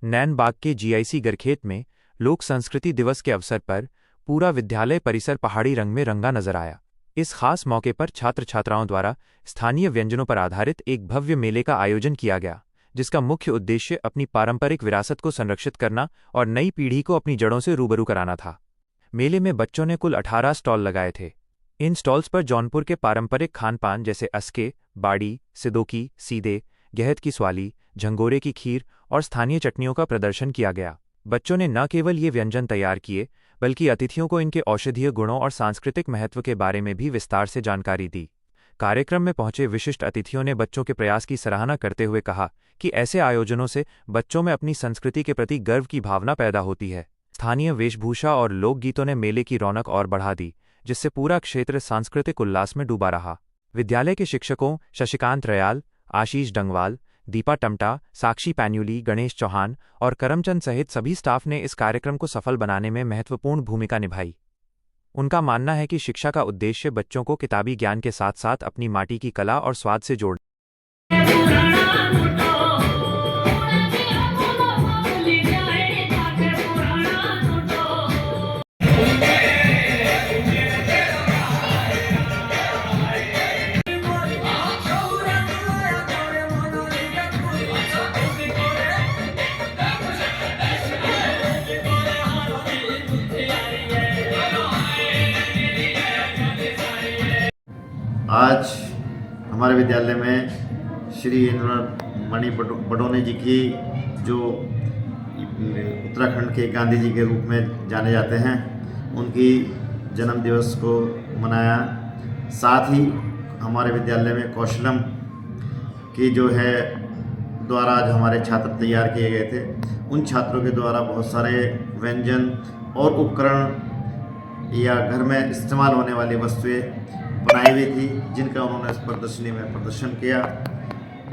नैनबाग के जीआईसी गरखेत में लोक संस्कृति दिवस के अवसर पर पूरा विद्यालय परिसर पहाड़ी रंग में रंगा नजर आया। इस खास मौके पर छात्र छात्राओं द्वारा स्थानीय व्यंजनों पर आधारित एक भव्य मेले का आयोजन किया गया, जिसका मुख्य उद्देश्य अपनी पारंपरिक विरासत को संरक्षित करना और नई पीढ़ी को अपनी जड़ों से रूबरू कराना था। मेले में बच्चों ने कुल 18 स्टॉल लगाए थे। इन स्टॉल्स पर जौनपुर के पारंपरिक खान पान जैसे अस्के, बाड़ी, सिदोकी, सीदे, गहत की स्वाली, झंगोरे की खीर और स्थानीय चटनियों का प्रदर्शन किया गया। बच्चों ने न केवल ये व्यंजन तैयार किए, बल्कि अतिथियों को इनके औषधीय गुणों और सांस्कृतिक महत्व के बारे में भी विस्तार से जानकारी दी। कार्यक्रम में पहुंचे विशिष्ट अतिथियों ने बच्चों के प्रयास की सराहना करते हुए कहा कि ऐसे आयोजनों से बच्चों में अपनी संस्कृति के प्रति गर्व की भावना पैदा होती है। स्थानीय वेशभूषा और लोकगीतों ने मेले की रौनक और बढ़ा दी, जिससे पूरा क्षेत्र सांस्कृतिक उल्लास में डूबा रहा। विद्यालय के शिक्षकों शशिकांत रयाल, आशीष डंगवाल, दीपा टमटा, साक्षी पैन्यूली, गणेश चौहान और करमचंद सहित सभी स्टाफ ने इस कार्यक्रम को सफल बनाने में महत्वपूर्ण भूमिका निभाई। उनका मानना है कि शिक्षा का उद्देश्य बच्चों को किताबी ज्ञान के साथ साथ अपनी माटी की कला और स्वाद से जोड़ना। आज हमारे विद्यालय में श्री इंद्रमणि बडोनी जी की, जो उत्तराखंड के गांधी जी के रूप में जाने जाते हैं, उनकी जन्म दिवस को मनाया। साथ ही हमारे विद्यालय में कौशलम की जो है द्वारा आज हमारे छात्र तैयार किए गए थे। उन छात्रों के द्वारा बहुत सारे व्यंजन और उपकरण या घर में इस्तेमाल होने वाली वस्तुएं बनाई हुई थी, जिनका उन्होंने इस प्रदर्शनी में प्रदर्शन किया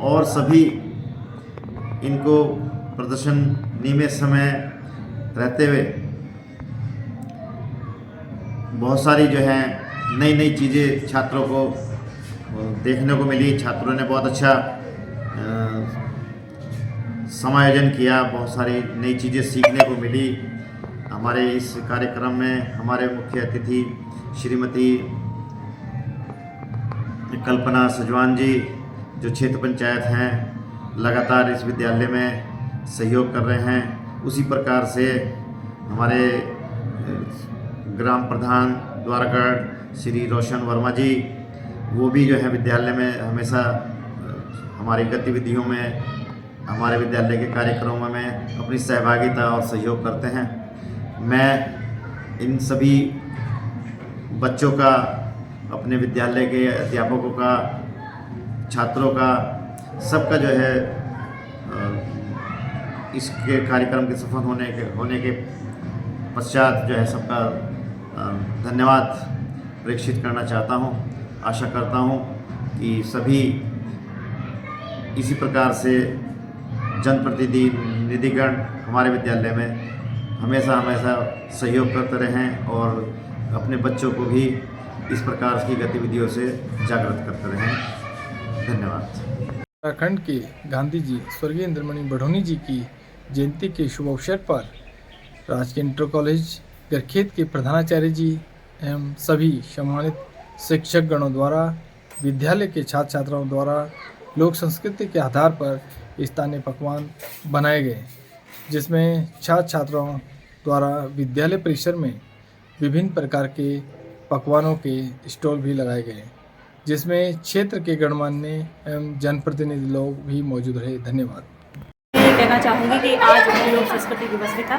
और सभी इनको प्रदर्शनी में समय रहते हुए बहुत सारी जो है नई नई चीज़ें छात्रों को देखने को मिली। छात्रों ने बहुत अच्छा समायोजन किया, बहुत सारी नई चीज़ें सीखने को मिली। हमारे इस कार्यक्रम में हमारे मुख्य अतिथि श्रीमती कल्पना सजवान जी, जो क्षेत्र पंचायत हैं, लगातार इस विद्यालय में सहयोग कर रहे हैं। उसी प्रकार से हमारे ग्राम प्रधान द्वारगढ़ श्री रोशन वर्मा जी, वो भी जो है विद्यालय में हमेशा हमारी गतिविधियों में, हमारे विद्यालय के कार्यक्रमों में अपनी सहभागिता और सहयोग करते हैं। मैं इन सभी बच्चों का, अपने विद्यालय के अध्यापकों का, छात्रों का, सबका जो है इसके कार्यक्रम के सफल होने के पश्चात जो है सबका धन्यवाद प्रेषित करना चाहता हूं। आशा करता हूं कि सभी इसी प्रकार से जनप्रतिनिधिगण हमारे विद्यालय में हमेशा सहयोग करते रहें और अपने बच्चों को भी इस प्रकार की गतिविधियों से जागृत करते रहें। धन्यवाद। उत्तराखंड के गांधी जी स्वर्गीय इंद्रमणि बडोनी जी की जयंती के शुभ अवसर पर राजकीय इंटर कॉलेज गरखेत के प्रधानाचार्य जी एवं सभी सम्मानित शिक्षक गणों द्वारा, विद्यालय के छात्र छात्राओं द्वारा लोक संस्कृति के आधार पर स्थानीय पकवान बनाए गए, जिसमें छात्र छात्राओं द्वारा विद्यालय परिसर में विभिन्न प्रकार के पकवानों के स्टॉल भी लगाए गए, जिसमें क्षेत्र के गणमान्य एवं जनप्रतिनिधि लोग भी मौजूद रहे। धन्यवाद। मैं कहना चाहूँगी कि आज लोक संस्कृति दिवस भी था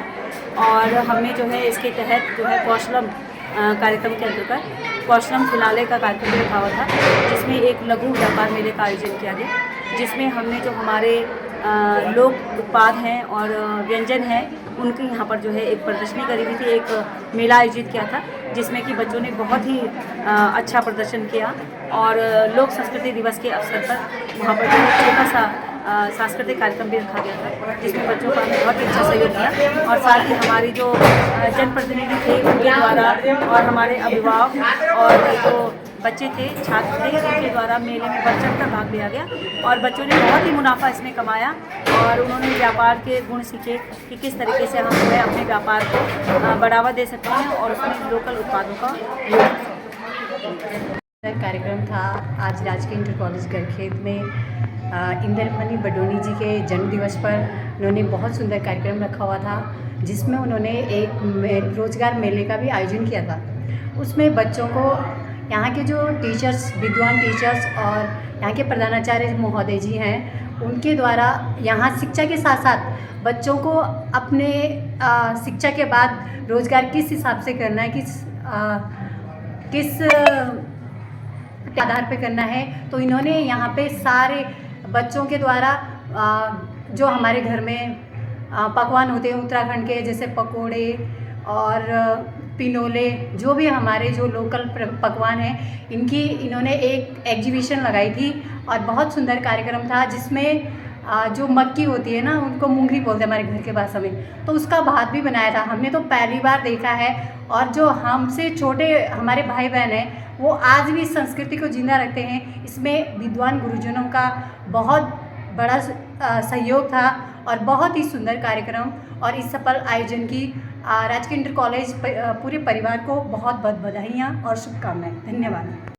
और हमने जो है इसके तहत जो है कौशलम कार्यक्रम के अंतर्गत कौशलम खिलाने का कार्यक्रम रखा हुआ था, जिसमें एक लघु व्यापार मेले का आयोजन किया गया, जिसमें हमने जो हमारे लोक उत्पाद हैं और व्यंजन हैं उनकी यहाँ पर जो है एक प्रदर्शनी करी हुई थी, एक मेला आयोजित किया था, जिसमें कि बच्चों ने बहुत ही अच्छा प्रदर्शन किया और लोक संस्कृति दिवस के अवसर पर वहाँ पर जो है छोटा सा सांस्कृतिक कार्यक्रम भी रखा गया था, जिसमें बच्चों का बहुत ही अच्छा सहयोग किया और साथ ही हमारी जो जनप्रतिनिधि थे उनके द्वारा और हमारे अभिभावक और जो बच्चे थे, छात्र थे, उनके द्वारा मेले में बढ़ चढ़ कर भाग लिया गया और बच्चों ने बहुत ही मुनाफा इसमें कमाया और उन्होंने व्यापार के गुण सीखे कि किस तरीके से हम जो है अपने व्यापार को बढ़ावा दे सकते हैं और उसमें लोकल उत्पादों का कार्यक्रम था। आज राजकीय इंटर कॉलेज गरखेत में इंद्रमणि बडोनी जी के जन्म दिवस पर उन्होंने बहुत सुंदर कार्यक्रम रखा हुआ था, जिसमें उन्होंने एक रोजगार मेले का भी आयोजन किया था। उसमें बच्चों को यहाँ के जो टीचर्स, विद्वान टीचर्स और यहाँ के प्रधानाचार्य महोदय जी हैं, उनके द्वारा यहाँ शिक्षा के साथ साथ बच्चों को अपने शिक्षा के बाद रोजगार किस हिसाब से करना है, किस आधार पे करना है, तो इन्होंने यहाँ पे सारे बच्चों के द्वारा जो हमारे घर में पकवान होते हैं उत्तराखंड के, जैसे पकोड़े और पिनोले, जो भी हमारे जो लोकल पकवान हैं, इनकी इन्होंने एक एग्जीबिशन लगाई थी और बहुत सुंदर कार्यक्रम था, जिसमें जो मक्की होती है ना, उनको मुंगरी बोलते हैं हमारे घर के भाषा में, तो उसका भात भी बनाया था। हमने तो पहली बार देखा है और जो हमसे छोटे हमारे भाई बहन हैं, वो आज भी इस संस्कृति को जिंदा रखते हैं। इसमें विद्वान गुरुजनों का बहुत बड़ा सहयोग था और बहुत ही सुंदर कार्यक्रम, और इस सफल आयोजन की राजकीय इंटर कॉलेज पूरे परिवार को बहुत बहुत बधाइयाँ और शुभकामनाएं। धन्यवाद।